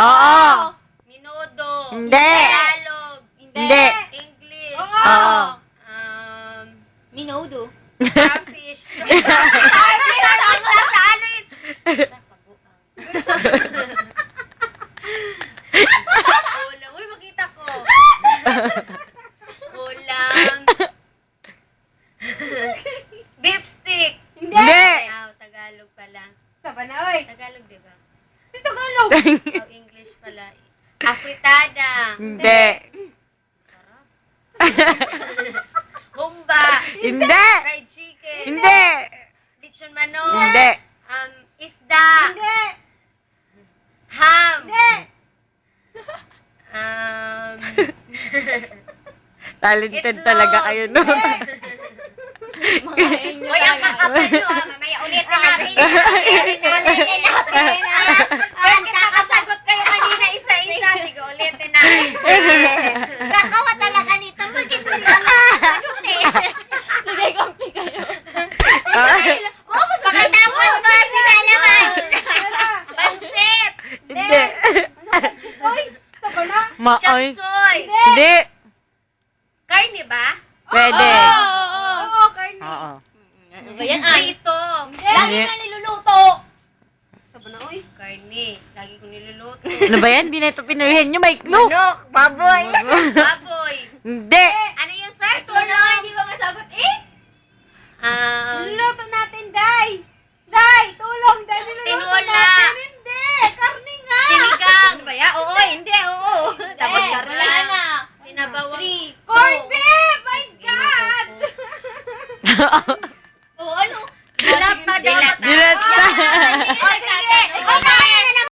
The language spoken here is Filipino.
Oo. Minudo. Hindi. Tagalog. Hindi. English. Oo. Minudo. Starfish. Starfish. Sa ano yun? Sa paguang. Ulam. Uy, makita ko. Ulam. Beef stick. Hindi. Tagalog pala. Sa Banaoy. Tagalog, di ba? Si Tagalog. English pala. Afritada. Hindi. Sarap. Humba. Hindi. Fried chicken. Hindi. Lechon manok. Hindi. Isda. Hindi. Ham. Hindi. Talented Itlog. talaga kayo, no? Uy, ang kakapal nyo, mamaya ulitin natin. Ulitin natin. Ang kakasagot kayo kanina isa-isa. Sige, ulitin natin. Kakawa talaga nito. Bakit mo lang nakasagot eh? Sige, kampi kayo. Oh, mas makatapos mo si Lalaman. Pansit. Hindi. Uy, sa Bana. Maoy. Chapsoy. Hindi. Karne ba? Pwede. Oo, karne. Oo. Ano ba yan? Prito. Lagi Hindi. na niluluto. Sa Banaoy. Karne. Lagi ko niluluto. Ano ba yan? Hindi na ito pinuhin nyo. May clue. Baboy. Baboy. Hindi. Ano yung sir? Ito na nga, hindi ba masagot eh? Niluluto natin, Day. Day, tulong, Day. Niluluto Tinola. natin. Hindi, karne nga. Sinigang. Ano ba yan? Oo, hindi, oo. Dapat karne. Wala na. Sinabawang. Corn beef! My God! Oo, ano? Dilata. Dilata.